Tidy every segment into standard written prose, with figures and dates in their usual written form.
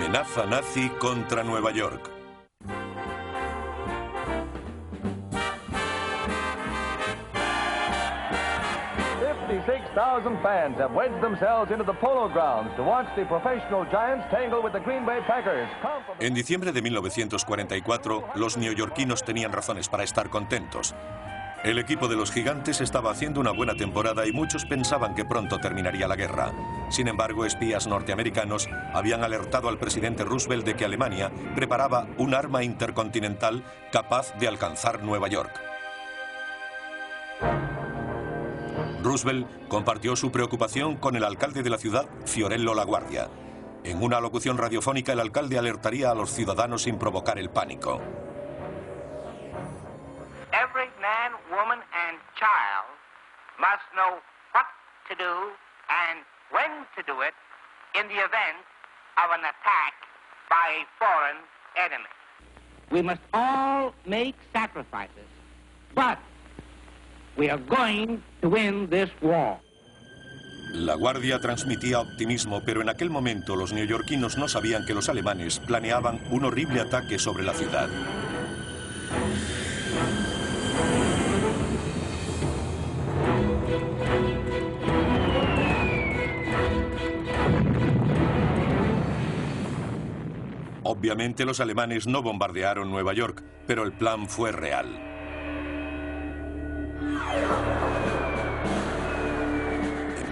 Amenaza nazi contra Nueva York. Fans have wedged themselves into the Polo Grounds to watch the professional Giants tangle with the Green Bay Packers. En diciembre de 1944, los neoyorquinos tenían razones para estar contentos. El equipo de los Gigantes estaba haciendo una buena temporada y muchos pensaban que pronto terminaría la guerra. Sin embargo, espías norteamericanos habían alertado al presidente Roosevelt de que Alemania preparaba un arma intercontinental capaz de alcanzar Nueva York. Roosevelt compartió su preocupación con el alcalde de la ciudad, Fiorello LaGuardia. En una locución radiofónica, el alcalde alertaría a los ciudadanos sin provocar el pánico. Every man, woman and child must know what to do and when to do it in the event of an attack by a foreign enemy. We must all make sacrifices, but we are going to win this war. La Guardia transmitía optimismo, pero en aquel momento los neoyorquinos no sabían que los alemanes planeaban un horrible ataque sobre la ciudad. Obviamente los alemanes no bombardearon Nueva York, pero el plan fue real.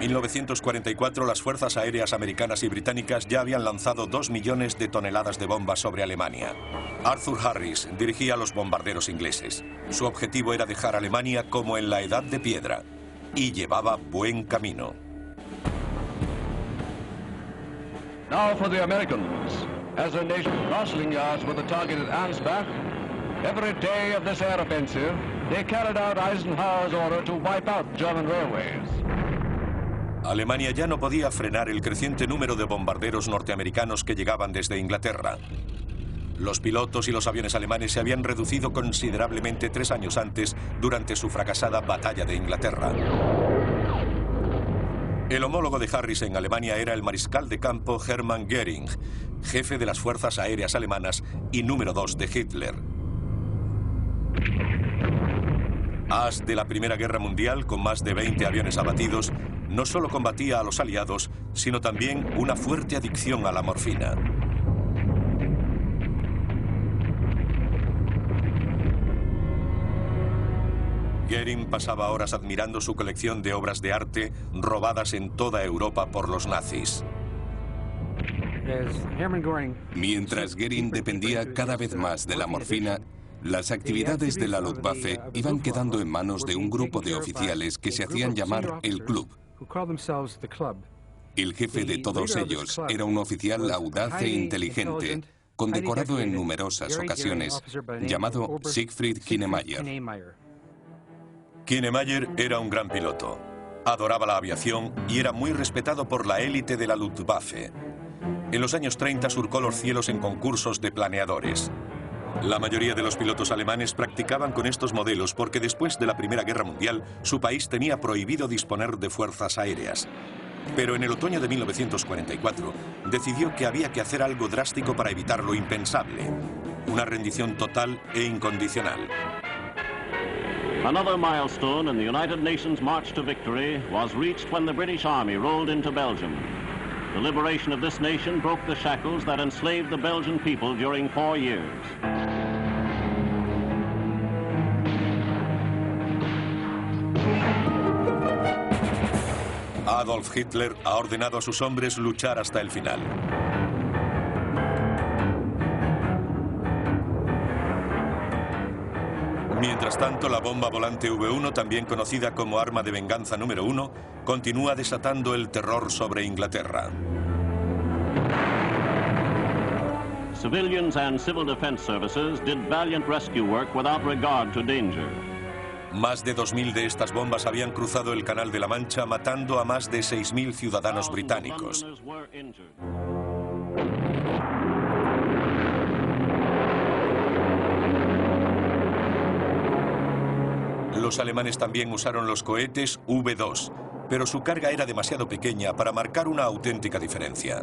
En 1944, las fuerzas aéreas americanas y británicas ya habían lanzado 2 millones de toneladas de bombas sobre Alemania. Arthur Harris dirigía los bombarderos ingleses. Su objetivo era dejar a Alemania como en la Edad de Piedra, y llevaba buen camino. Now for the Americans. As a nation crossing yards with the target at Ansbach, every day of this air offensive, they carried out Eisenhower's order to wipe out German railways. Alemania ya no podía frenar el creciente número de bombarderos norteamericanos que llegaban desde Inglaterra. Los pilotos y los aviones alemanes se habían reducido considerablemente 3 años antes durante su fracasada Batalla de Inglaterra. El homólogo de Harris en Alemania era el mariscal de campo Hermann Göring, jefe de las fuerzas aéreas alemanas y número 2 de Hitler. As de la Primera Guerra Mundial, con más de 20 aviones abatidos, no solo combatía a los aliados, sino también una fuerte adicción a la morfina. Göring pasaba horas admirando su colección de obras de arte robadas en toda Europa por los nazis. Mientras Göring dependía cada vez más de la morfina, las actividades de la Luftwaffe iban quedando en manos de un grupo de oficiales que se hacían llamar el Club. El jefe de todos ellos era un oficial audaz e inteligente, condecorado en numerosas ocasiones, llamado Siegfried Kinemayer. Kinemayer era un gran piloto. Adoraba la aviación y era muy respetado por la élite de la Luftwaffe. En los años 30 surcó los cielos en concursos de planeadores. La mayoría de los pilotos alemanes practicaban con estos modelos porque después de la Primera Guerra Mundial su país tenía prohibido disponer de fuerzas aéreas. Pero en el otoño de 1944 decidió que había que hacer algo drástico para evitar lo impensable: una rendición total e incondicional. Another milestone in the United Nations march to victory was reached when the British Army rolled into Belgium. The liberation of this nation broke the shackles that enslaved the Belgian people during 4 years. Adolf Hitler ha ordenado a sus hombres luchar hasta el final. Mientras tanto, la bomba volante V1, también conocida como arma de venganza número 1, continúa desatando el terror sobre Inglaterra. Civilians and civil defense services did valiant rescue work without regard to danger. Más de 2.000 de estas bombas habían cruzado el Canal de la Mancha, matando a más de 6.000 ciudadanos británicos. Los alemanes también usaron los cohetes V2, pero su carga era demasiado pequeña para marcar una auténtica diferencia.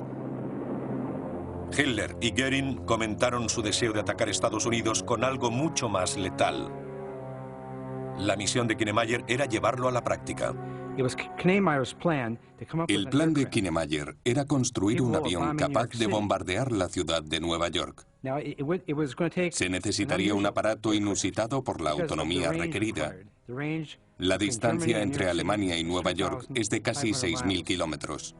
Hitler y Göring comentaron su deseo de atacar Estados Unidos con algo mucho más letal. La misión de Kinemeyer era llevarlo a la práctica. El plan de Kinemeyer era construir un avión capaz de bombardear la ciudad de Nueva York. Se necesitaría un aparato inusitado por la autonomía requerida. La distancia entre Alemania y Nueva York es de casi 6.000 kilómetros.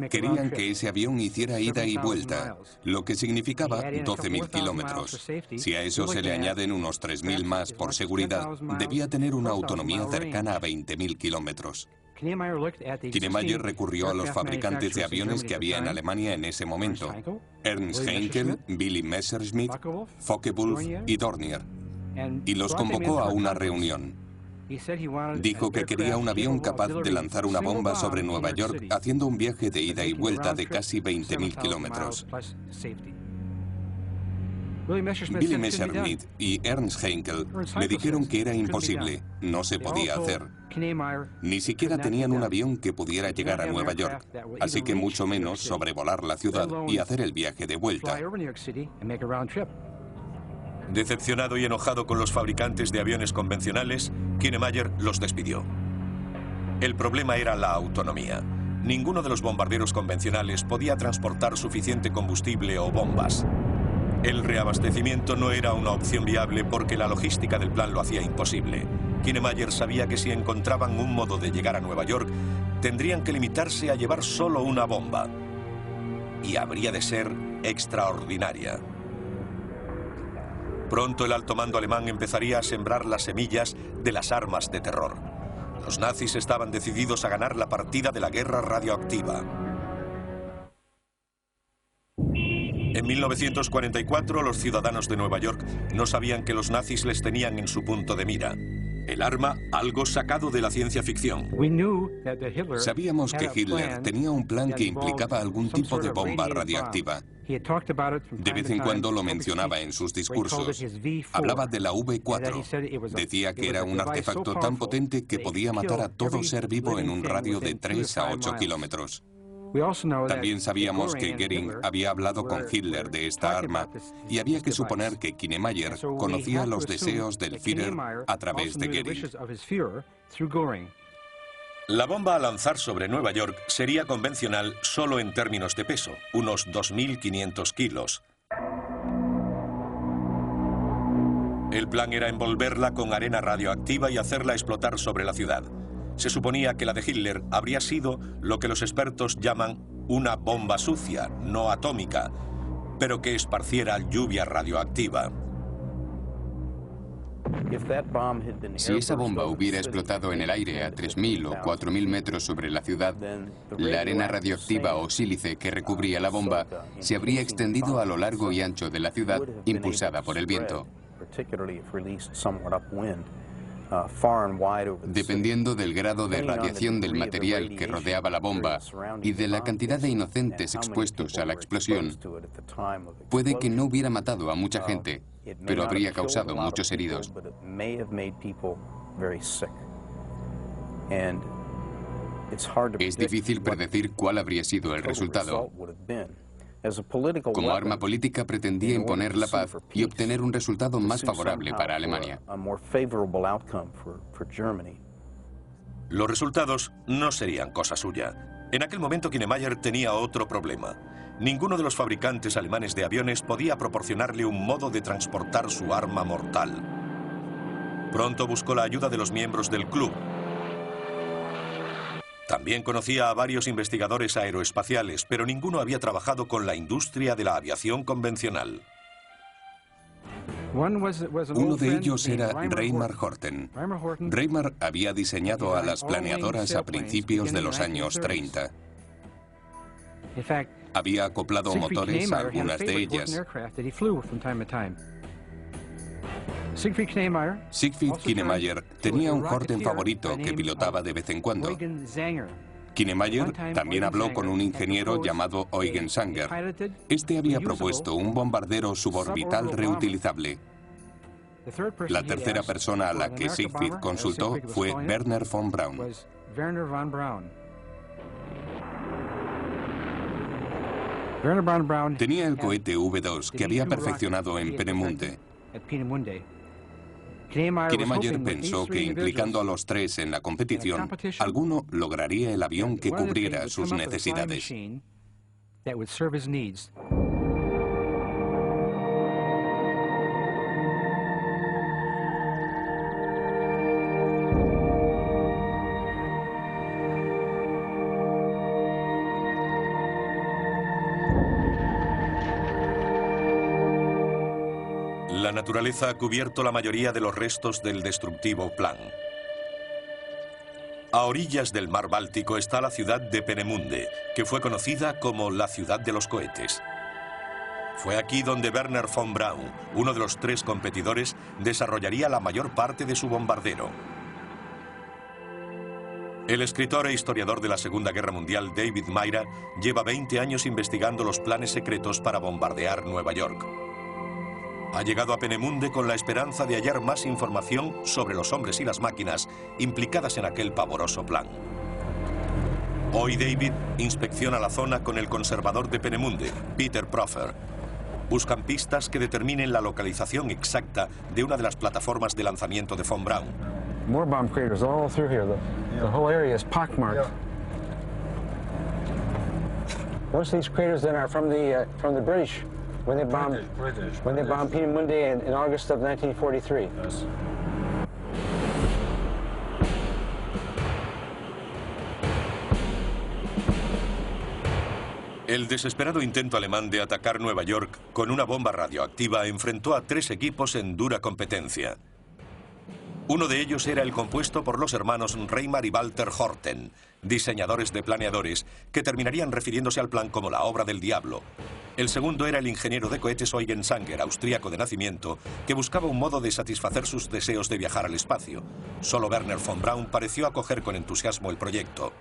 Querían que ese avión hiciera ida y vuelta, lo que significaba 12.000 kilómetros. Si a eso se le añaden unos 3.000 más por seguridad, debía tener una autonomía cercana a 20.000 kilómetros. Kinemeyer recurrió a los fabricantes de aviones que había en Alemania en ese momento: Ernst Heinkel, Willy Messerschmitt, Focke-Wulf y Dornier, y los convocó a una reunión. Dijo que quería un avión capaz de lanzar una bomba sobre Nueva York haciendo un viaje de ida y vuelta de casi 20.000 kilómetros. Willy Messerschmitt y Ernst Heinkel le dijeron que era imposible, no se podía hacer. Ni siquiera tenían un avión que pudiera llegar a Nueva York, así que mucho menos sobrevolar la ciudad y hacer el viaje de vuelta. Decepcionado y enojado con los fabricantes de aviones convencionales, Kinemeyer los despidió. El problema era la autonomía. Ninguno de los bombarderos convencionales podía transportar suficiente combustible o bombas. El reabastecimiento no era una opción viable porque la logística del plan lo hacía imposible. Kinemeyer sabía que si encontraban un modo de llegar a Nueva York, tendrían que limitarse a llevar solo una bomba. Y habría de ser extraordinaria. Pronto el alto mando alemán empezaría a sembrar las semillas de las armas de terror. Los nazis estaban decididos a ganar la partida de la guerra radioactiva. En 1944, los ciudadanos de Nueva York no sabían que los nazis les tenían en su punto de mira. El arma, algo sacado de la ciencia ficción. Sabíamos que Hitler tenía un plan que implicaba algún tipo de bomba radioactiva. De vez en cuando lo mencionaba en sus discursos. Hablaba de la V4. Decía que era un artefacto tan potente que podía matar a todo ser vivo en un radio de 3 a 8 kilómetros. También sabíamos que Göring había hablado con Hitler de esta arma y había que suponer que Kinemeyer conocía los deseos del Führer a través de Göring. La bomba a lanzar sobre Nueva York sería convencional solo en términos de peso, unos 2.500 kilos. El plan era envolverla con arena radioactiva y hacerla explotar sobre la ciudad. Se suponía que la de Hitler habría sido lo que los expertos llaman una bomba sucia, no atómica, pero que esparciera lluvia radioactiva. Si esa bomba hubiera explotado en el aire a 3.000 o 4.000 metros sobre la ciudad, la arena radioactiva o sílice que recubría la bomba se habría extendido a lo largo y ancho de la ciudad, impulsada por el viento. Dependiendo del grado de radiación del material que rodeaba la bomba y de la cantidad de inocentes expuestos a la explosión, puede que no hubiera matado a mucha gente, pero habría causado muchos heridos. Es difícil predecir cuál habría sido el resultado. Como arma política pretendía imponer la paz y obtener un resultado más favorable para Alemania. Los resultados no serían cosa suya. En aquel momento Kinemeyer tenía otro problema. Ninguno de los fabricantes alemanes de aviones podía proporcionarle un modo de transportar su arma mortal. Pronto buscó la ayuda de los miembros del club. También conocía a varios investigadores aeroespaciales, pero ninguno había trabajado con la industria de la aviación convencional. Uno de ellos era Reimar Horten. Reimar había diseñado a las planeadoras a principios de los años 30. Había acoplado motores a algunas de ellas. Siegfried Kinemeyer tenía un Horten favorito que pilotaba de vez en cuando. Kinemeyer también habló con un ingeniero llamado Eugen Sanger. Este había propuesto un bombardero suborbital reutilizable. La tercera persona a la que Siegfried consultó fue Wernher von Braun. Tenía el cohete V2 que había perfeccionado en Peenemünde. Kinemayer pensó que implicando a los tres en la competición, alguno lograría el avión que cubriera sus necesidades. La naturaleza ha cubierto la mayoría de los restos del destructivo plan. A orillas del mar Báltico está la ciudad de Peenemünde, que fue conocida como la ciudad de los cohetes. Fue aquí donde Wernher von Braun, uno de los tres competidores, desarrollaría la mayor parte de su bombardero. El escritor e historiador de la Segunda Guerra Mundial David Mayra lleva 20 años investigando los planes secretos para bombardear Nueva York. Ha llegado a Peenemünde con la esperanza de hallar más información sobre los hombres y las máquinas implicadas en aquel pavoroso plan. Hoy David inspecciona la zona con el conservador de Peenemünde, Peter Proffer. Buscan pistas que determinen la localización exacta de una de las plataformas de lanzamiento de von Braun. More bomb craters all through here. The whole area is pockmarked. Most of these craters then are from the British. When they bombed Peenemünde in August of 1943. Yes. El desesperado intento alemán de atacar Nueva York con una bomba radioactiva enfrentó a tres equipos en dura competencia. Uno de ellos era el compuesto por los hermanos Reimar y Walter Horten, diseñadores de planeadores que terminarían refiriéndose al plan como la obra del diablo. El segundo era el ingeniero de cohetes Eugen Sanger, austríaco de nacimiento, que buscaba un modo de satisfacer sus deseos de viajar al espacio. Solo Wernher von Braun pareció acoger con entusiasmo el proyecto.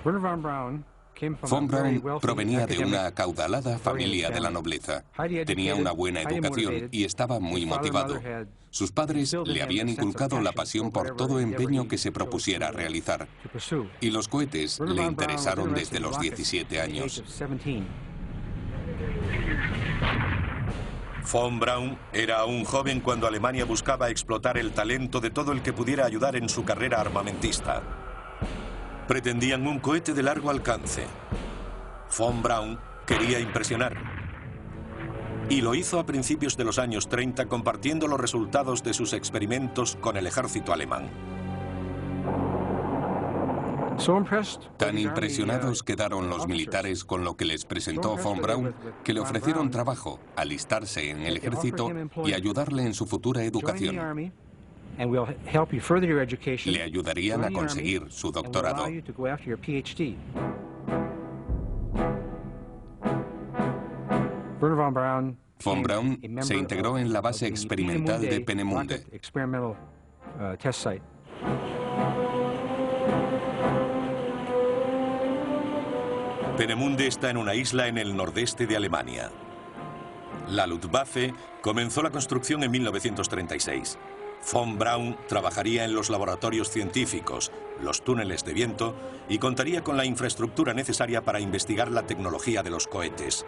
Von Braun provenía de una acaudalada familia de la nobleza. Tenía una buena educación y estaba muy motivado. Sus padres le habían inculcado la pasión por todo empeño que se propusiera realizar. Y los cohetes le interesaron desde los 17 años. Von Braun era aún joven cuando Alemania buscaba explotar el talento de todo el que pudiera ayudar en su carrera armamentista. Pretendían un cohete de largo alcance. Von Braun quería impresionar. Y lo hizo a principios de los años 30 compartiendo los resultados de sus experimentos con el ejército alemán. Tan impresionados quedaron los militares con lo que les presentó von Braun que le ofrecieron trabajo, alistarse en el ejército y ayudarle en su futura educación. Le ayudarían a conseguir su doctorado. Von Braun se integró en la base experimental de Peenemünde. Peenemünde está en una isla en el nordeste de Alemania. La Luftwaffe comenzó la construcción en 1936. Von Braun trabajaría en los laboratorios científicos, los túneles de viento y contaría con la infraestructura necesaria para investigar la tecnología de los cohetes.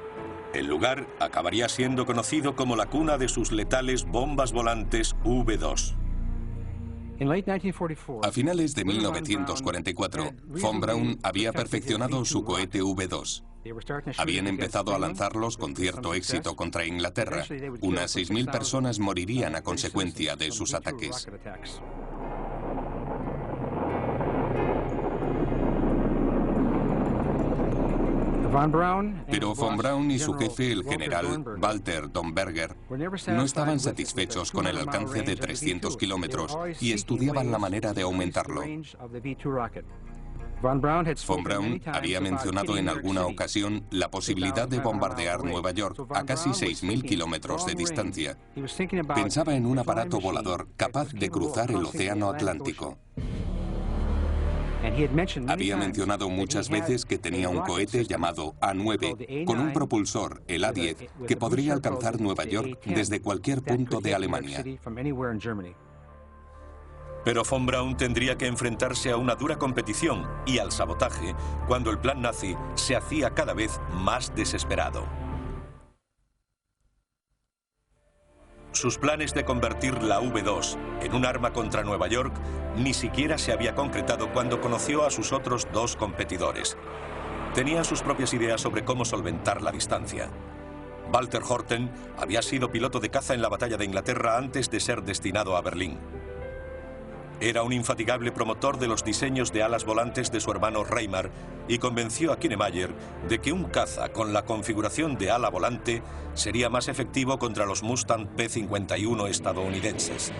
El lugar acabaría siendo conocido como la cuna de sus letales bombas volantes V2. A finales de 1944, von Braun había perfeccionado su cohete V2. Habían empezado a lanzarlos con cierto éxito contra Inglaterra. Unas 6.000 personas morirían a consecuencia de sus ataques. Pero von Braun y su jefe, el general Walter Domberger, no estaban satisfechos con el alcance de 300 kilómetros y estudiaban la manera de aumentarlo. Von Braun había mencionado en alguna ocasión la posibilidad de bombardear Nueva York a casi 6.000 kilómetros de distancia. Pensaba en un aparato volador capaz de cruzar el océano Atlántico. Había mencionado muchas veces que tenía un cohete llamado A9, con un propulsor, el A10, que podría alcanzar Nueva York desde cualquier punto de Alemania. Pero von Braun tendría que enfrentarse a una dura competición y al sabotaje cuando el plan nazi se hacía cada vez más desesperado. Sus planes de convertir la V2 en un arma contra Nueva York ni siquiera se había concretado cuando conoció a sus otros dos competidores. Tenían sus propias ideas sobre cómo solventar la distancia. Walter Horten había sido piloto de caza en la batalla de Inglaterra antes de ser destinado a Berlín. Era un infatigable promotor de los diseños de alas volantes de su hermano Reimar y convenció a Kinemayer de que un caza con la configuración de ala volante sería más efectivo contra los Mustang P-51 estadounidenses.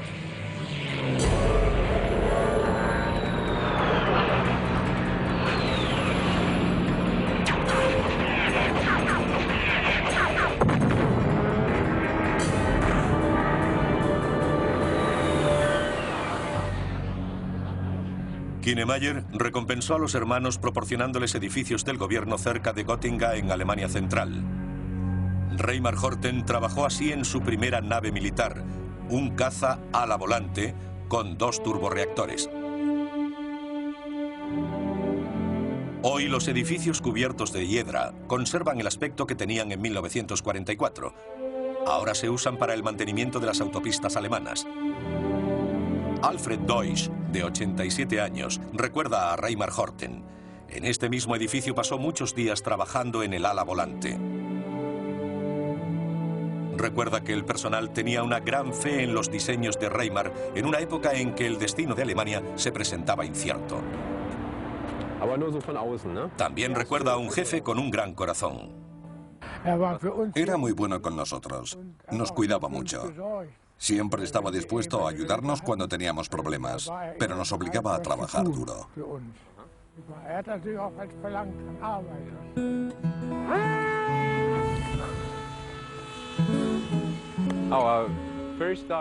Kinemayer recompensó a los hermanos proporcionándoles edificios del gobierno cerca de Gotinga, en Alemania Central. Reimar Horten trabajó así en su primera nave militar, un caza ala volante con 2 turborreactores. Hoy los edificios cubiertos de hiedra conservan el aspecto que tenían en 1944. Ahora se usan para el mantenimiento de las autopistas alemanas. Alfred Deutsch, de 87 años, recuerda a Reimar Horten. En este mismo edificio pasó muchos días trabajando en el ala volante. Recuerda que el personal tenía una gran fe en los diseños de Reimar en una época en que el destino de Alemania se presentaba incierto. También recuerda a un jefe con un gran corazón. Era muy bueno con nosotros. Nos cuidaba mucho. Siempre estaba dispuesto a ayudarnos cuando teníamos problemas, pero nos obligaba a trabajar duro.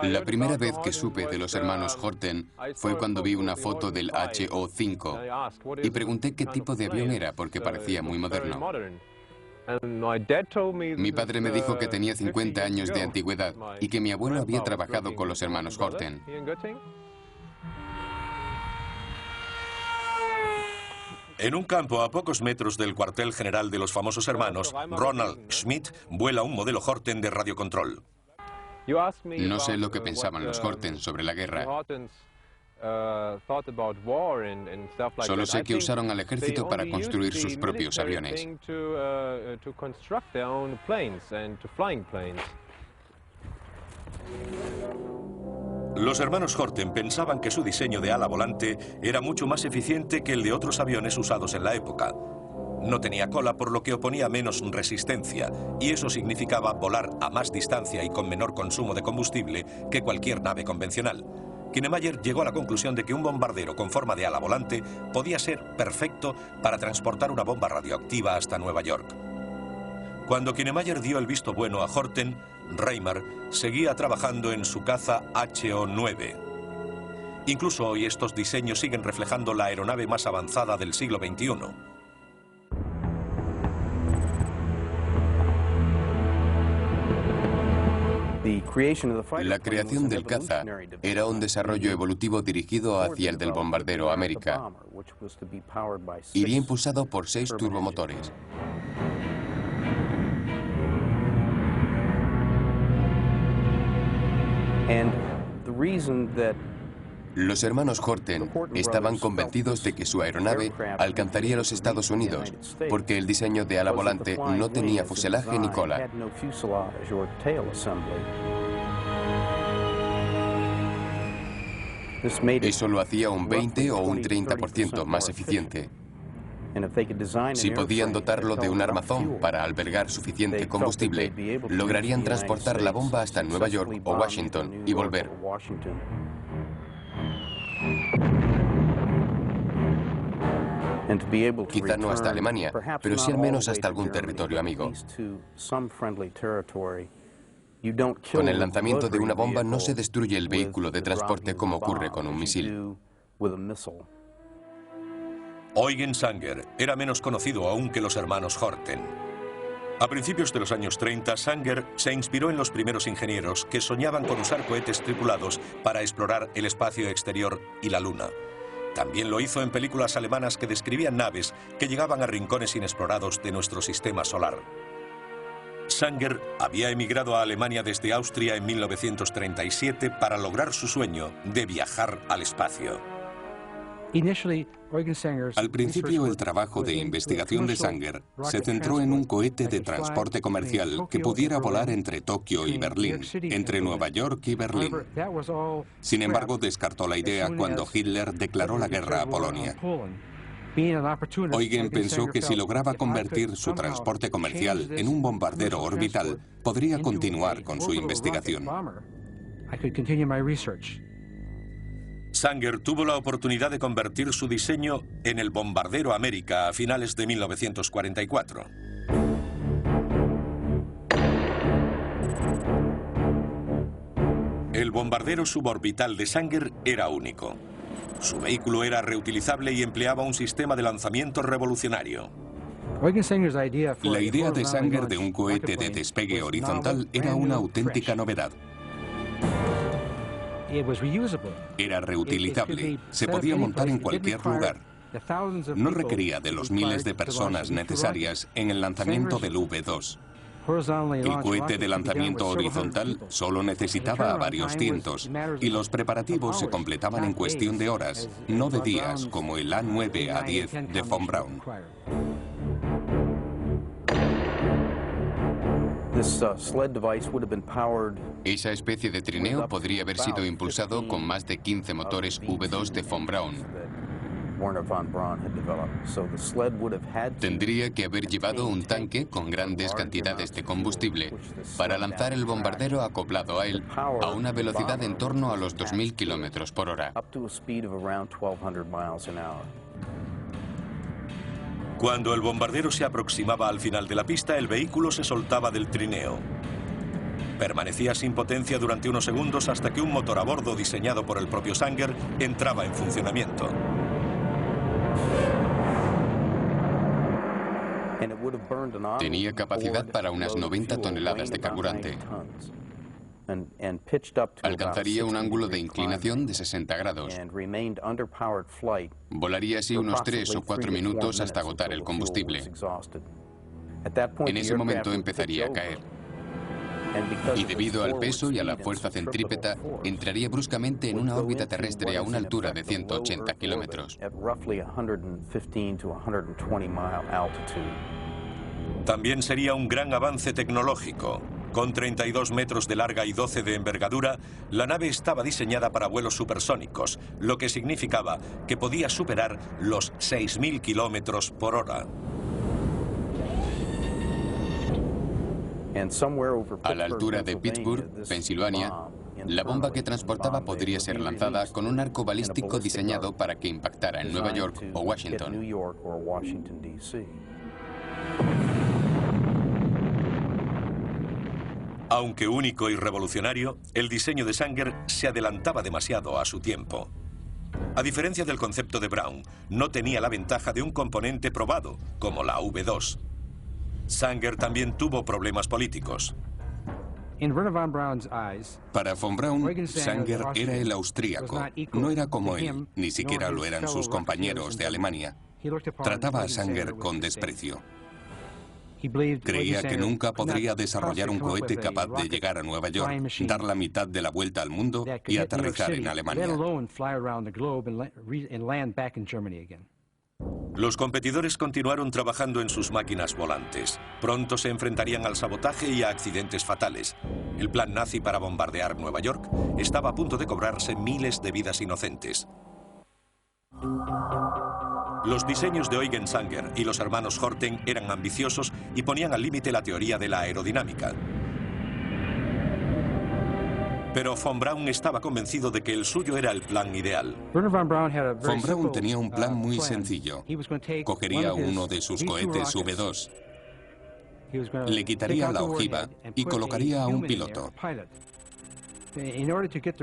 La primera vez que supe de los hermanos Horten fue cuando vi una foto del HO-5 y pregunté qué tipo de avión era porque parecía muy moderno. Mi padre me dijo que tenía 50 años de antigüedad y que mi abuelo había trabajado con los hermanos Horten. En un campo a pocos metros del cuartel general de los famosos hermanos, Ronald Schmidt vuela un modelo Horten de radiocontrol. No sé lo que pensaban los Horten sobre la guerra. Solo sé que usaron al ejército para construir sus propios aviones. Los hermanos Horten pensaban que su diseño de ala volante era mucho más eficiente que el de otros aviones usados en la época. No tenía cola, por lo que oponía menos resistencia, y eso significaba volar a más distancia y con menor consumo de combustible que cualquier nave convencional. Kinemayer llegó a la conclusión de que un bombardero con forma de ala volante podía ser perfecto para transportar una bomba radioactiva hasta Nueva York. Cuando Kinemayer dio el visto bueno a Horten, Reimar seguía trabajando en su caza HO-9. Incluso hoy estos diseños siguen reflejando la aeronave más avanzada del siglo XXI. La creación del caza era un desarrollo evolutivo dirigido hacia el del bombardero América. Iría impulsado por 6 turbomotores. Los hermanos Horten estaban convencidos de que su aeronave alcanzaría los Estados Unidos, porque el diseño de ala volante no tenía fuselaje ni cola. Eso lo hacía un 20 o un 30% más eficiente. Si podían dotarlo de un armazón para albergar suficiente combustible, lograrían transportar la bomba hasta Nueva York o Washington y volver. Quizá no hasta Alemania, pero sí al menos hasta algún territorio amigo. Con el lanzamiento de una bomba no se destruye el vehículo de transporte como ocurre con un misil. Eugen Sanger era menos conocido aún que los hermanos Horten. A principios de los años 30, Sanger se inspiró en los primeros ingenieros que soñaban con usar cohetes tripulados para explorar el espacio exterior y la Luna. También lo hizo en películas alemanas que describían naves que llegaban a rincones inexplorados de nuestro sistema solar. Sanger había emigrado a Alemania desde Austria en 1937 para lograr su sueño de viajar al espacio. Al principio, el trabajo de investigación de Sanger se centró en un cohete de transporte comercial que pudiera volar entre Tokio y Berlín, entre Nueva York y Berlín. Sin embargo, descartó la idea cuando Hitler declaró la guerra a Polonia. Huygens pensó que si lograba convertir su transporte comercial en un bombardero orbital, podría continuar con su investigación. Sanger tuvo la oportunidad de convertir su diseño en el bombardero América a finales de 1944. El bombardero suborbital de Sanger era único. Su vehículo era reutilizable y empleaba un sistema de lanzamiento revolucionario. La idea de Sanger de un cohete de despegue horizontal era una auténtica novedad. Era reutilizable, se podía montar en cualquier lugar. No requería de los miles de personas necesarias en el lanzamiento del V2. El cohete de lanzamiento horizontal solo necesitaba a varios cientos, y los preparativos se completaban en cuestión de horas, no de días, como el A9-A10 de von Braun. Esa especie de trineo podría haber sido impulsado con más de 15 motores V2 de von Braun. Tendría que haber llevado un tanque con grandes cantidades de combustible para lanzar el bombardero acoplado a él a una velocidad en torno a los 2.000 kilómetros por hora. Cuando el bombardero se aproximaba al final de la pista, el vehículo se soltaba del trineo. Permanecía sin potencia durante unos segundos hasta que un motor a bordo diseñado por el propio Sanger entraba en funcionamiento. Tenía capacidad para unas 90 toneladas de carburante. Alcanzaría un ángulo de inclinación de 60 grados. Volaría así unos 3 o 4 minutos hasta agotar el combustible. En ese momento empezaría a caer. Y debido al peso y a la fuerza centrípeta, entraría bruscamente en una órbita terrestre a una altura de 180 kilómetros. También sería un gran avance tecnológico. Con 32 metros de larga y 12 de envergadura, la nave estaba diseñada para vuelos supersónicos, lo que significaba que podía superar los 6.000 kilómetros por hora. A la altura de Pittsburgh, Pensilvania, la bomba que transportaba podría ser lanzada con un arco balístico diseñado para que impactara en Nueva York o Washington. Aunque único y revolucionario, el diseño de Sanger se adelantaba demasiado a su tiempo. A diferencia del concepto de Braun, no tenía la ventaja de un componente probado, como la V2. Sanger también tuvo problemas políticos. Para von Braun, Sanger era el austríaco. No era como él, ni siquiera lo eran sus compañeros de Alemania. Trataba a Sanger con desprecio. Creía que nunca podría desarrollar un cohete capaz de llegar a Nueva York, dar la mitad de la vuelta al mundo y aterrizar en Alemania. Los competidores continuaron trabajando en sus máquinas volantes. Pronto se enfrentarían al sabotaje y a accidentes fatales. El plan nazi para bombardear Nueva York estaba a punto de cobrarse miles de vidas inocentes. Los diseños de Eugen Sanger y los hermanos Horten eran ambiciosos y ponían al límite la teoría de la aerodinámica. Pero von Braun estaba convencido de que el suyo era el plan ideal. Von Braun tenía un plan muy sencillo. Cogería uno de sus cohetes V2, le quitaría la ojiva y colocaría a un piloto.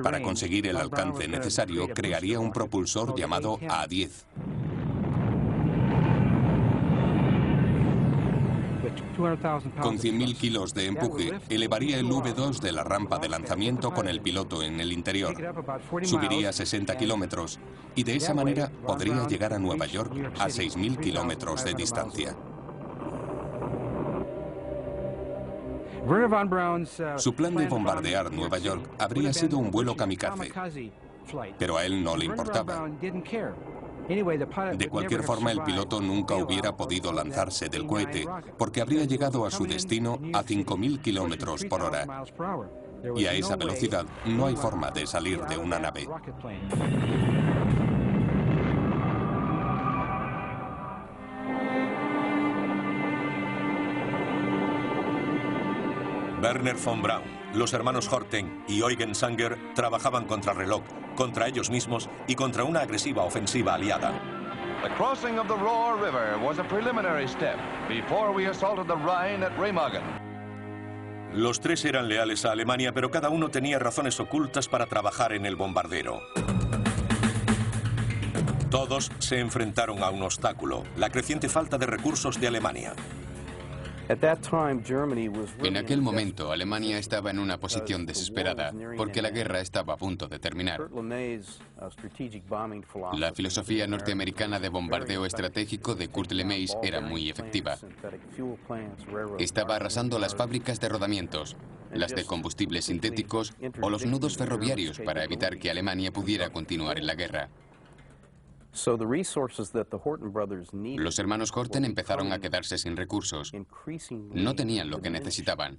Para conseguir el alcance necesario, crearía un propulsor llamado A10. Con 100.000 kilos de empuje, elevaría el V2 de la rampa de lanzamiento con el piloto en el interior. Subiría 60 kilómetros y de esa manera podría llegar a Nueva York a 6.000 kilómetros de distancia. Su plan de bombardear Nueva York habría sido un vuelo kamikaze, pero a él no le importaba. De cualquier forma, el piloto nunca hubiera podido lanzarse del cohete porque habría llegado a su destino a 5.000 kilómetros por hora. Y a esa velocidad no hay forma de salir de una nave. Werner von Braun, los hermanos Horten y Eugen Sanger trabajaban contra reloj, contra ellos mismos y contra una agresiva ofensiva aliada. The crossing of the Rohr River was a preliminary step before we assaulted the Rhine at Remagen. Los tres eran leales a Alemania, pero cada uno tenía razones ocultas para trabajar en el bombardero. Todos se enfrentaron a un obstáculo, la creciente falta de recursos de Alemania. En aquel momento, Alemania estaba en una posición desesperada, porque la guerra estaba a punto de terminar. La filosofía norteamericana de bombardeo estratégico de Kurt LeMay era muy efectiva. Estaba arrasando las fábricas de rodamientos, las de combustibles sintéticos o los nudos ferroviarios para evitar que Alemania pudiera continuar en la guerra. Los hermanos Horten empezaron a quedarse sin recursos. No tenían lo que necesitaban.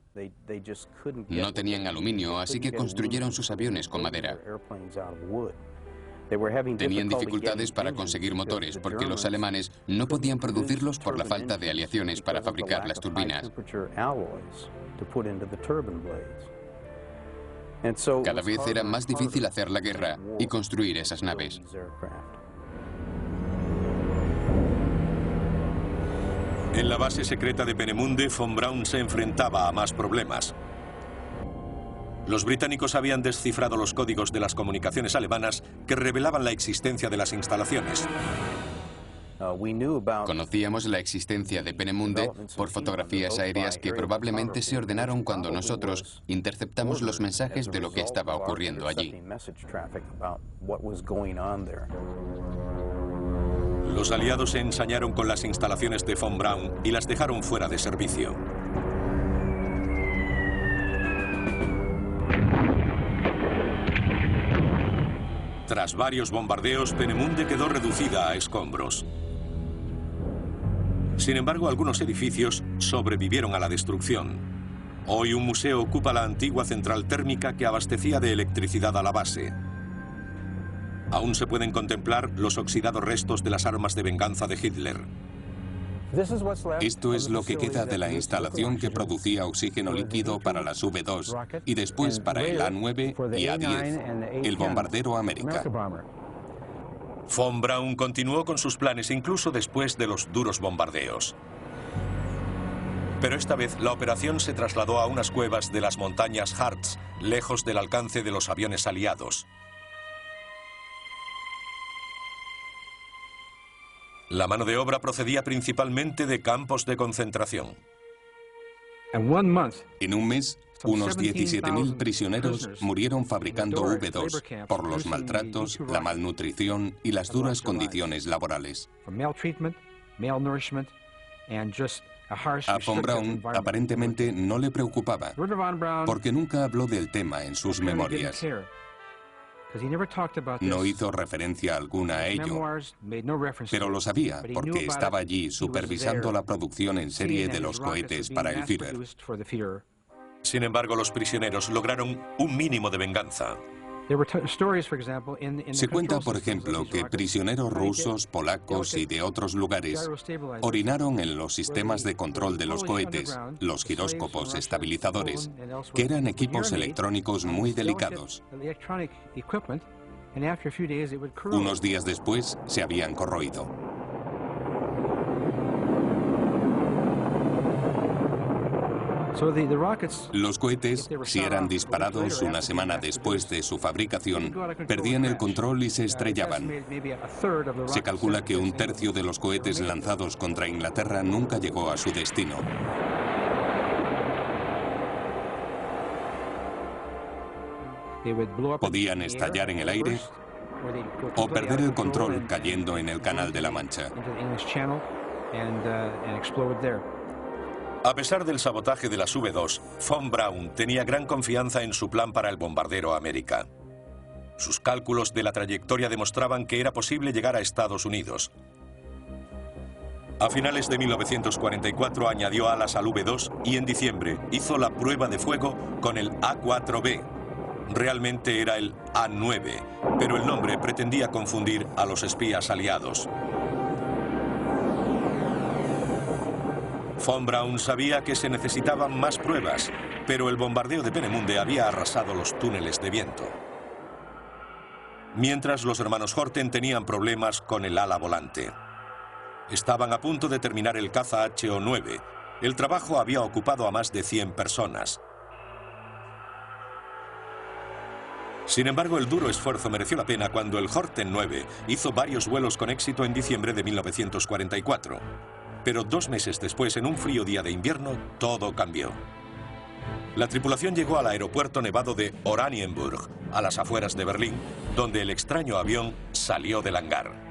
No tenían aluminio, así que construyeron sus aviones con madera. Tenían dificultades para conseguir motores porque los alemanes no podían producirlos por la falta de aleaciones para fabricar las turbinas. Cada vez era más difícil hacer la guerra y construir esas naves. En la base secreta de Peenemünde, von Braun se enfrentaba a más problemas. Los británicos habían descifrado los códigos de las comunicaciones alemanas que revelaban la existencia de las instalaciones. Conocíamos la existencia de Peenemünde por fotografías aéreas que probablemente se ordenaron cuando nosotros interceptamos los mensajes de lo que estaba ocurriendo allí. Los aliados se ensañaron con las instalaciones de von Braun y las dejaron fuera de servicio. Tras varios bombardeos, Peenemünde quedó reducida a escombros. Sin embargo, algunos edificios sobrevivieron a la destrucción. Hoy un museo ocupa la antigua central térmica que abastecía de electricidad a la base. Aún se pueden contemplar los oxidados restos de las armas de venganza de Hitler. Esto es lo que queda de la instalación que producía oxígeno líquido para las V2 y después para el A9 y A10, el bombardero América. Von Braun continuó con sus planes incluso después de los duros bombardeos. Pero esta vez la operación se trasladó a unas cuevas de las montañas Harz, lejos del alcance de los aviones aliados. La mano de obra procedía principalmente de campos de concentración. En un mes, unos 17.000 prisioneros murieron fabricando V2 por los maltratos, la malnutrición y las duras condiciones laborales. A von Braun aparentemente no le preocupaba, porque nunca habló del tema en sus memorias. No hizo referencia alguna a ello, pero lo sabía porque estaba allí supervisando la producción en serie de los cohetes para el Führer. Sin embargo, los prisioneros lograron un mínimo de venganza. Se cuenta, por ejemplo, que prisioneros rusos, polacos y de otros lugares orinaron en los sistemas de control de los cohetes, los giróscopos estabilizadores, que eran equipos electrónicos muy delicados. Unos días después se habían corroído. Los cohetes, si eran disparados una semana después de su fabricación, perdían el control y se estrellaban. Se calcula que un tercio de los cohetes lanzados contra Inglaterra nunca llegó a su destino. Podían estallar en el aire o perder el control cayendo en el Canal de la Mancha. A pesar del sabotaje de las V2, Von Braun tenía gran confianza en su plan para el bombardero América. Sus cálculos de la trayectoria demostraban que era posible llegar a Estados Unidos. A finales de 1944 añadió alas al V2 y en diciembre hizo la prueba de fuego con el A4B. Realmente era el A9, pero el nombre pretendía confundir a los espías aliados. Von Braun sabía que se necesitaban más pruebas, pero el bombardeo de Peenemünde había arrasado los túneles de viento. Mientras los hermanos Horten tenían problemas con el ala volante. Estaban a punto de terminar el caza HO9. El trabajo había ocupado a más de 100 personas. Sin embargo, el duro esfuerzo mereció la pena cuando el Horten 9 hizo varios vuelos con éxito en diciembre de 1944. Pero 2 meses después, en un frío día de invierno, todo cambió. La tripulación llegó al aeropuerto nevado de Oranienburg, a las afueras de Berlín, donde el extraño avión salió del hangar.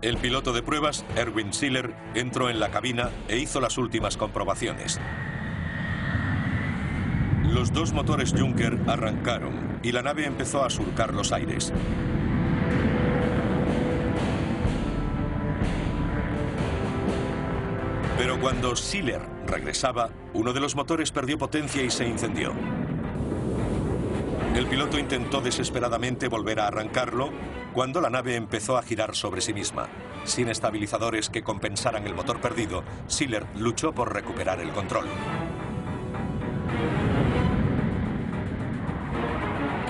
El piloto de pruebas, Erwin Siller, entró en la cabina e hizo las últimas comprobaciones. Los 2 motores Junker arrancaron y la nave empezó a surcar los aires. Pero cuando Siller regresaba, uno de los motores perdió potencia y se incendió. El piloto intentó desesperadamente volver a arrancarlo cuando la nave empezó a girar sobre sí misma. Sin estabilizadores que compensaran el motor perdido, Siller luchó por recuperar el control.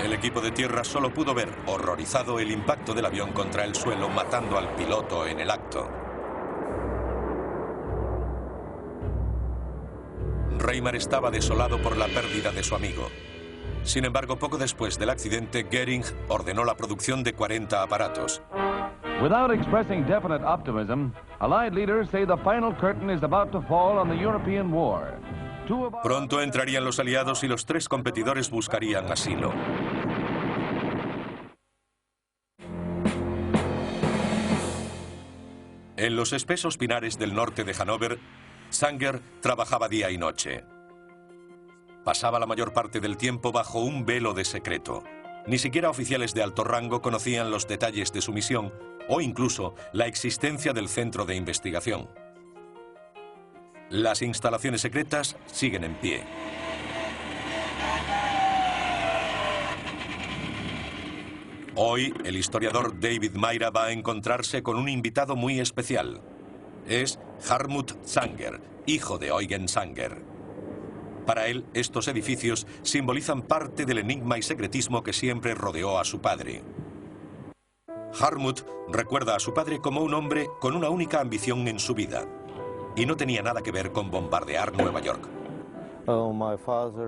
El equipo de tierra solo pudo ver, horrorizado, el impacto del avión contra el suelo, matando al piloto en el acto. Reimer estaba desolado por la pérdida de su amigo. Sin embargo, poco después del accidente, Goering ordenó la producción de 40 aparatos. Without expressing definite optimism, Allied leaders say the final curtain is about to fall on the European war. Pronto entrarían los aliados y los 3 competidores buscarían asilo. En los espesos pinares del norte de Hannover, Sanger trabajaba día y noche. Pasaba la mayor parte del tiempo bajo un velo de secreto. Ni siquiera oficiales de alto rango conocían los detalles de su misión o incluso la existencia del centro de investigación. Las instalaciones secretas siguen en pie. Hoy, el historiador David Mayra va a encontrarse con un invitado muy especial. Es Hartmut Sanger, hijo de Eugen Sanger. Para él, estos edificios simbolizan parte del enigma y secretismo que siempre rodeó a su padre. Hartmut recuerda a su padre como un hombre con una única ambición en su vida, y no tenía nada que ver con bombardear Nueva York.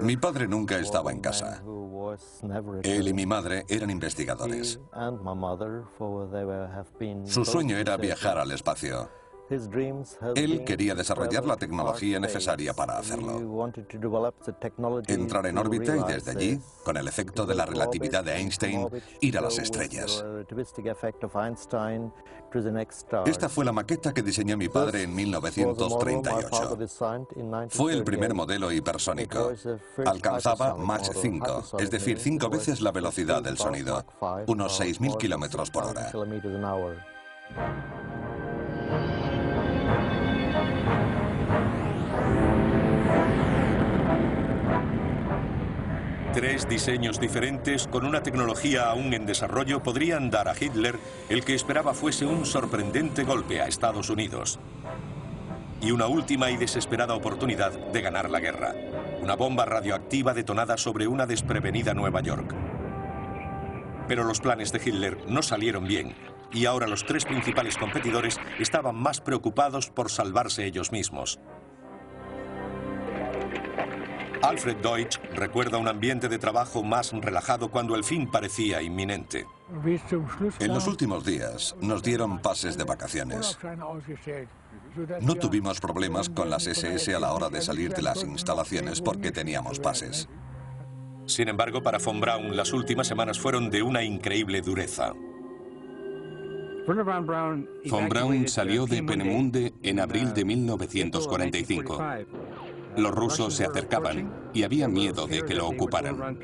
Mi padre nunca estaba en casa. Él y mi madre eran investigadores. Su sueño era viajar al espacio. Él quería desarrollar la tecnología necesaria para hacerlo. Entrar en órbita y desde allí, con el efecto de la relatividad de Einstein, ir a las estrellas. Esta fue la maqueta que diseñó mi padre en 1938. Fue el primer modelo hipersónico. Alcanzaba Mach 5, es decir, 5 veces la velocidad del sonido, unos 6.000 kilómetros por hora. 3 diseños diferentes con una tecnología aún en desarrollo podrían dar a Hitler el que esperaba fuese un sorprendente golpe a Estados Unidos. Y una última y desesperada oportunidad de ganar la guerra. Una bomba radioactiva detonada sobre una desprevenida Nueva York. Pero los planes de Hitler no salieron bien y ahora los tres principales competidores estaban más preocupados por salvarse ellos mismos. Alfred Deutsch recuerda un ambiente de trabajo más relajado cuando el fin parecía inminente. En los últimos días nos dieron pases de vacaciones. No tuvimos problemas con las SS a la hora de salir de las instalaciones porque teníamos pases. Sin embargo, para Von Braun las últimas semanas fueron de una increíble dureza. Von Braun salió de Peenemünde en abril de 1945. Los rusos se acercaban y había miedo de que lo ocuparan.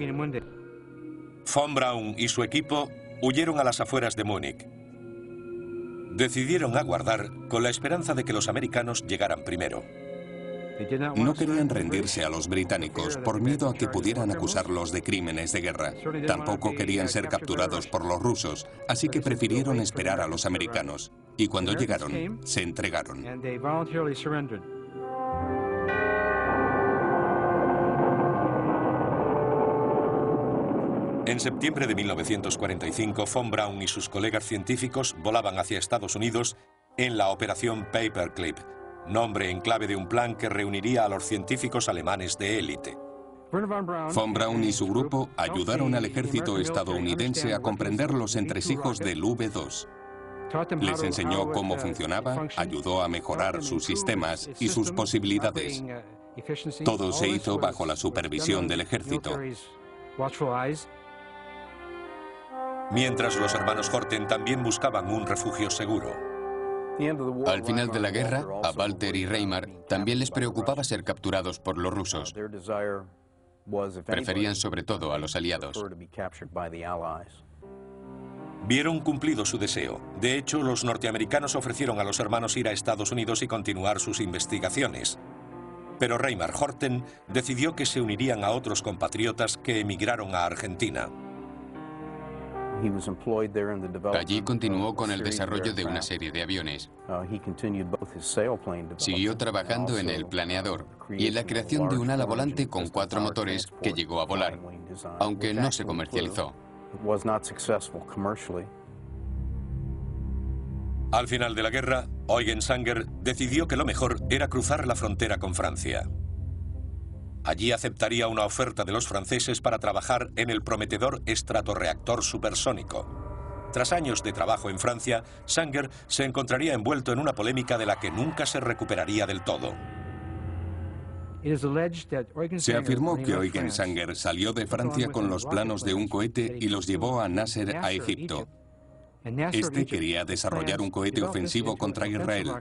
Von Braun y su equipo huyeron a las afueras de Múnich. Decidieron aguardar con la esperanza de que los americanos llegaran primero. No querían rendirse a los británicos por miedo a que pudieran acusarlos de crímenes de guerra. Tampoco querían ser capturados por los rusos, así que prefirieron esperar a los americanos. Y cuando llegaron, se entregaron. En septiembre de 1945, Von Braun y sus colegas científicos volaban hacia Estados Unidos en la Operación Paperclip, nombre en clave de un plan que reuniría a los científicos alemanes de élite. Von Braun y su grupo ayudaron al ejército estadounidense a comprender los entresijos del V2. Les enseñó cómo funcionaba, ayudó a mejorar sus sistemas y sus posibilidades. Todo se hizo bajo la supervisión del ejército. Mientras los hermanos Horten también buscaban un refugio seguro. Al final de la guerra, a Walter y Reimar también les preocupaba ser capturados por los rusos. Preferían sobre todo a los aliados. Vieron cumplido su deseo. De hecho, los norteamericanos ofrecieron a los hermanos ir a Estados Unidos y continuar sus investigaciones. Pero Reimar Horten decidió que se unirían a otros compatriotas que emigraron a Argentina. Allí continuó con el desarrollo de una serie de aviones. Siguió trabajando en el planeador y en la creación de un ala volante con 4 motores que llegó a volar, aunque no se comercializó. Al final de la guerra, Eugen Sanger decidió que lo mejor era cruzar la frontera con Francia. Allí aceptaría una oferta de los franceses para trabajar en el prometedor estratorreactor supersónico. Tras años de trabajo en Francia, Sanger se encontraría envuelto en una polémica de la que nunca se recuperaría del todo. Se afirmó que Eugen Sanger salió de Francia con los planos de un cohete y los llevó a Nasser a Egipto. Este quería desarrollar un cohete ofensivo contra Israel.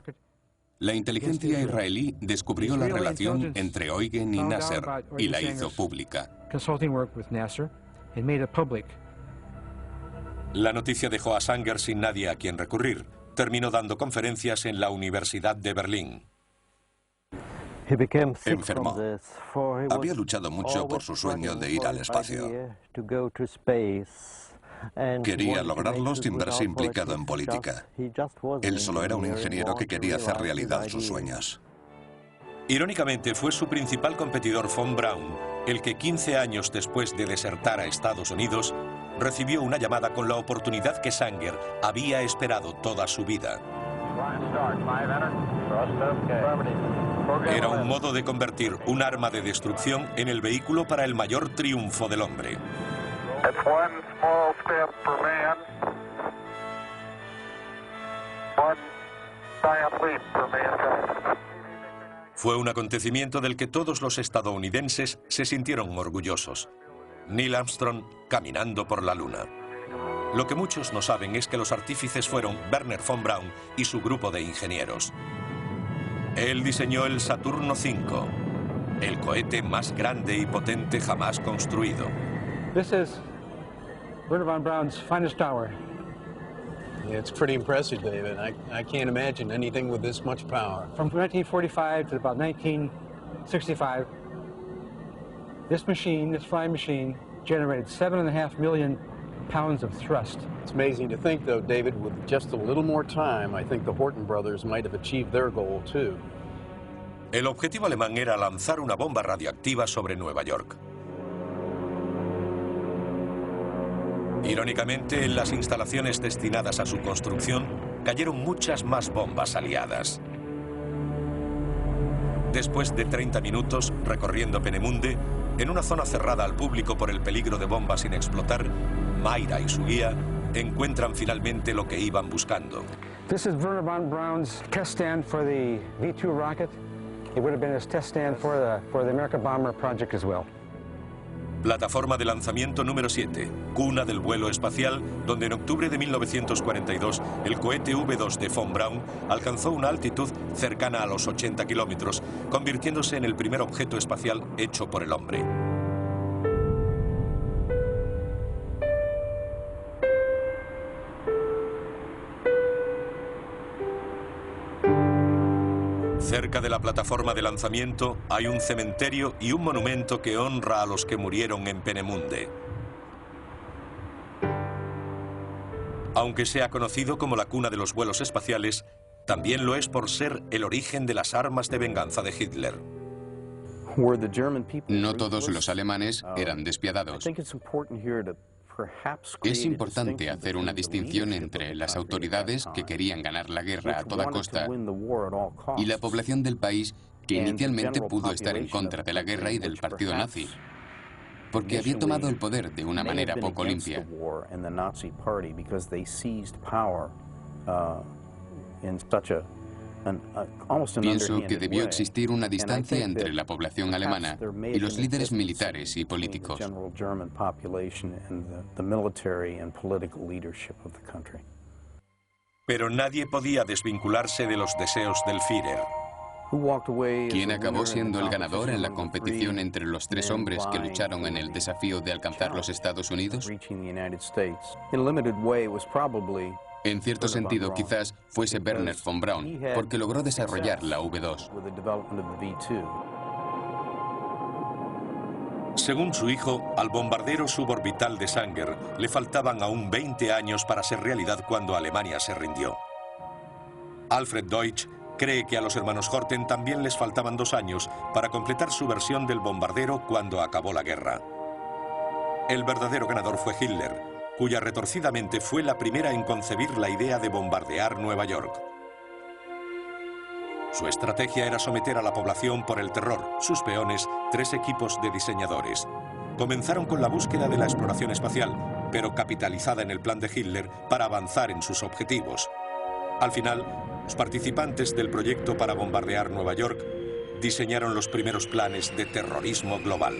La inteligencia israelí descubrió la relación entre Eugen y Nasser y la hizo pública. La noticia dejó a Sanger sin nadie a quien recurrir. Terminó dando conferencias en la Universidad de Berlín. Enfermó. Había luchado mucho por su sueño de ir al espacio. Quería lograrlo sin verse implicado en política. Él solo era un ingeniero que quería hacer realidad sus sueños. Irónicamente, fue su principal competidor Von Braun el que 15 años después de desertar a Estados Unidos, recibió una llamada con la oportunidad que Sanger había esperado toda su vida. Era un modo de convertir un arma de destrucción en el vehículo para el mayor triunfo del hombre. Fue un acontecimiento del que todos los estadounidenses se sintieron orgullosos. Neil Armstrong caminando por la Luna. Lo que muchos no saben es que los artífices fueron Wernher von Braun y su grupo de ingenieros. Él diseñó el Saturno V, el cohete más grande y potente jamás construido. This is Wernher von Braun's finest hour. Yeah, it's pretty impressive, David. I can't imagine anything with this much power. From 1945 to about 1965, this machine, this flying machine, generated 7.5 million pounds of thrust. It's amazing to think, though, David, with just a little more time, I think the Horten brothers might have achieved their goal, too. El objetivo alemán era lanzar una bomba radioactiva sobre Nueva York. Irónicamente, en las instalaciones destinadas a su construcción, cayeron muchas más bombas aliadas. Después de 30 minutos recorriendo Peenemünde, en una zona cerrada al público por el peligro de bombas sin explotar, Mayra y su guía encuentran finalmente lo que iban buscando. This is Wernher von Braun's test stand for the V2 rocket. It would have been his test stand for the American Bomber project as well. Plataforma de lanzamiento número 7, cuna del vuelo espacial, donde en octubre de 1942 el cohete V2 de von Braun alcanzó una altitud cercana a los 80 kilómetros, convirtiéndose en el primer objeto espacial hecho por el hombre. Cerca de la plataforma de lanzamiento hay un cementerio y un monumento que honra a los que murieron en Peenemünde. Aunque sea conocido como la cuna de los vuelos espaciales, también lo es por ser el origen de las armas de venganza de Hitler. No todos los alemanes eran despiadados. Es importante hacer una distinción entre las autoridades que querían ganar la guerra a toda costa y la población del país que inicialmente pudo estar en contra de la guerra y del partido nazi, porque había tomado el poder de una manera poco limpia. Pienso que debió existir una distancia entre la población alemana y los líderes militares y políticos. Pero nadie podía desvincularse de los deseos del Führer. ¿Quién acabó siendo el ganador en la competición entre los tres hombres que lucharon en el desafío de alcanzar los Estados Unidos? En cierto sentido, quizás fuese Wernher von Braun, porque logró desarrollar la V2. Según su hijo, al bombardero suborbital de Sanger le faltaban aún 20 años para ser realidad cuando Alemania se rindió. Alfred Deutsch cree que a los hermanos Horten también les faltaban 2 años para completar su versión del bombardero cuando acabó la guerra. El verdadero ganador fue Hitler, cuya retorcida mente fue la primera en concebir la idea de bombardear Nueva York. Su estrategia era someter a la población por el terror. Sus peones, 3 equipos de diseñadores. Comenzaron con la búsqueda de la exploración espacial, pero capitalizada en el plan de Hitler para avanzar en sus objetivos. Al final, los participantes del proyecto para bombardear Nueva York diseñaron los primeros planes de terrorismo global.